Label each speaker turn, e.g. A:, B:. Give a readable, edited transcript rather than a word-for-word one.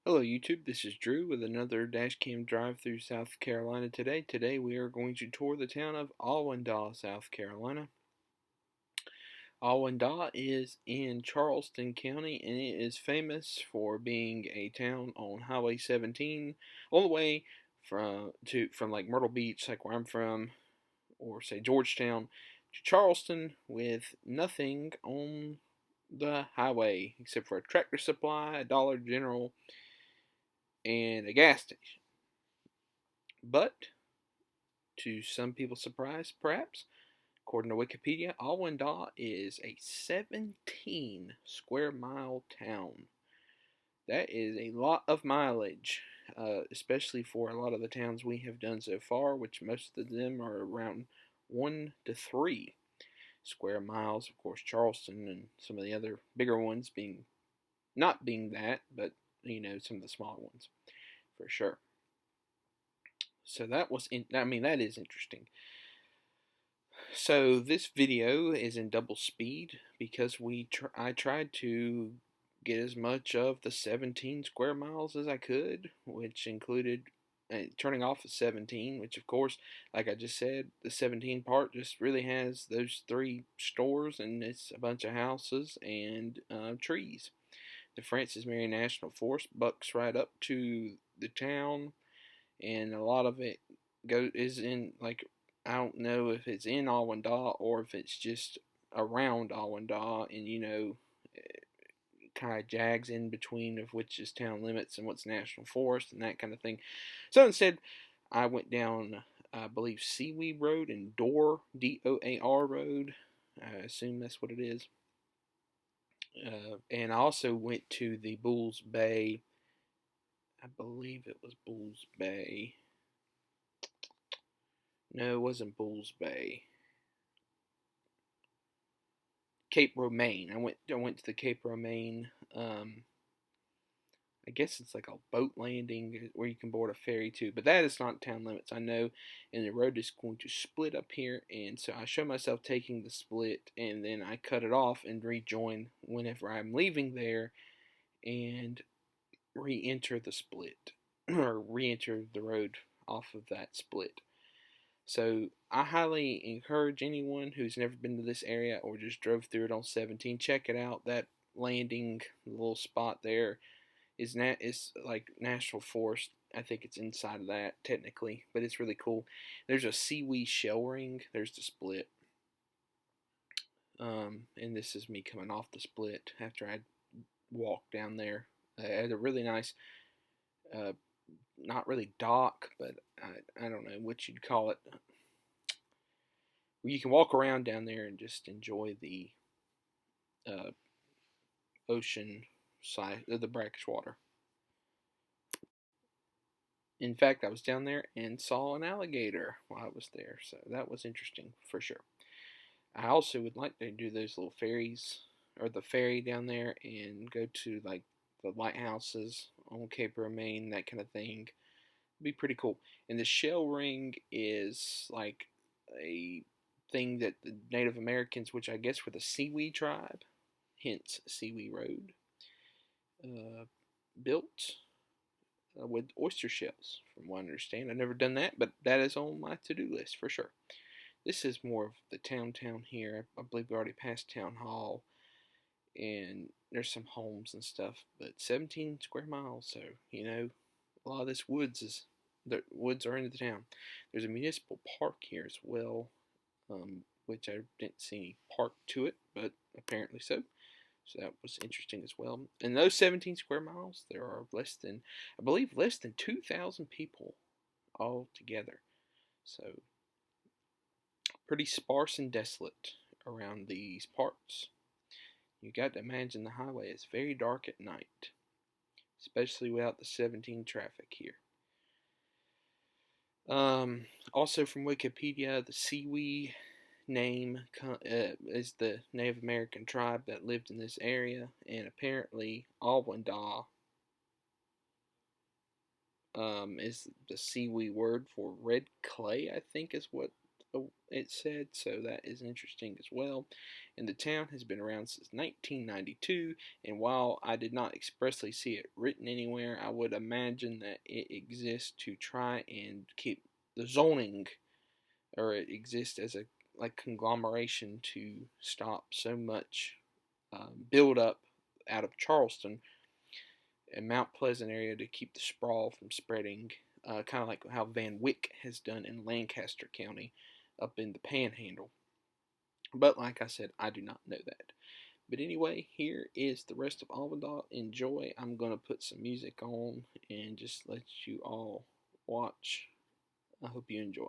A: Hello YouTube, this is Drew with another dashcam drive through South Carolina today. Today we are going to tour the town of Awendaw, South Carolina. Awendaw is in Charleston County and it is famous for being a town on Highway 17 all the way from like Myrtle Beach, like where I'm from, or say Georgetown, to Charleston with nothing on the highway except for a Tractor Supply, a Dollar General, and a gas station. But, to some people's surprise, perhaps, according to Wikipedia, Awendaw is a 17 square mile town. That is a lot of mileage, especially for a lot of the towns we have done so far, which most of them are around 1 to 3 square miles. Of course, Charleston and some of the other bigger ones not being that, but some of the smaller ones for sure. So that is interesting. So this video is in double speed because I tried to get as much of the 17 square miles as I could, which included turning off at 17, which of course, like I just said, the 17 part just really has those 3 stores and it's a bunch of houses and trees. The Francis Marion National Forest bucks right up to the town, and a lot of it is in, like, I don't know if it's in Awendaw or if it's just around Awendaw, and kind of jags in between of which is town limits and what's national forest and that kind of thing. So instead, I went down, I believe, Seaweed Road and Doar Road. I assume that's what it is. And I also went to the Bulls Bay. I believe it was Bulls Bay. No, it wasn't Bulls Bay. Cape Romaine. I went to the Cape Romaine. I guess it's like a boat landing where you can board a ferry too, but that is not town limits, I know. And the road is going to split up here, and so I show myself taking the split, and then I cut it off and rejoin whenever I'm leaving there, and re-enter the split or re-enter the road off of that split. So I highly encourage anyone who's never been to this area or just drove through it on 17, check it out. That landing, little spot there, is like national forest. I think it's inside of that technically, but it's really cool. There's a seaweed shell ring. There's the split, and this is me coming off the split after I walked down there. I had a really nice, not really dock, but I don't know what you'd call it. You can walk around down there and just enjoy the uh, ocean side of the brackish water. In fact, I was down there and saw an alligator while I was there, so that was interesting for sure. I also would like to do those little ferries, or the ferry down there, and go to like the lighthouses on Cape Romaine, that kind of thing. It'd be pretty cool. And the shell ring is like a thing that the Native Americans, which I guess were the Seaweed tribe, hence Seaweed Road, built with oyster shells, from what I understand. I've never done that, but that is on my to-do list for sure. This is more of the town here. I believe we already passed Town Hall, and there's some homes and stuff, but 17 square miles, so, a lot of this the woods are into the town. There's a municipal park here as well, which I didn't see any park to it, but apparently so. So that was interesting as well. In those 17 square miles, there are less than 2,000 people all together. So pretty sparse and desolate around these parts. You got to imagine the highway is very dark at night, especially without the 17 traffic here. Also from Wikipedia, the Seaweed name is the Native American tribe that lived in this area, and apparently Awendaw is the Seaweed word for red clay, I think is what it said, so that is interesting as well. And the town has been around since 1992, and while I did not expressly see it written anywhere, I would imagine that it exists to try and keep the zoning, or it exists as a like conglomeration to stop so much build up out of Charleston and Mount Pleasant area to keep the sprawl from spreading, kind of like how Van Wyck has done in Lancaster County up in the Panhandle. But like I said, I do not know that. But anyway, here is the rest of Awendaw. Enjoy. I'm going to put some music on and just let you all watch. I hope you enjoy.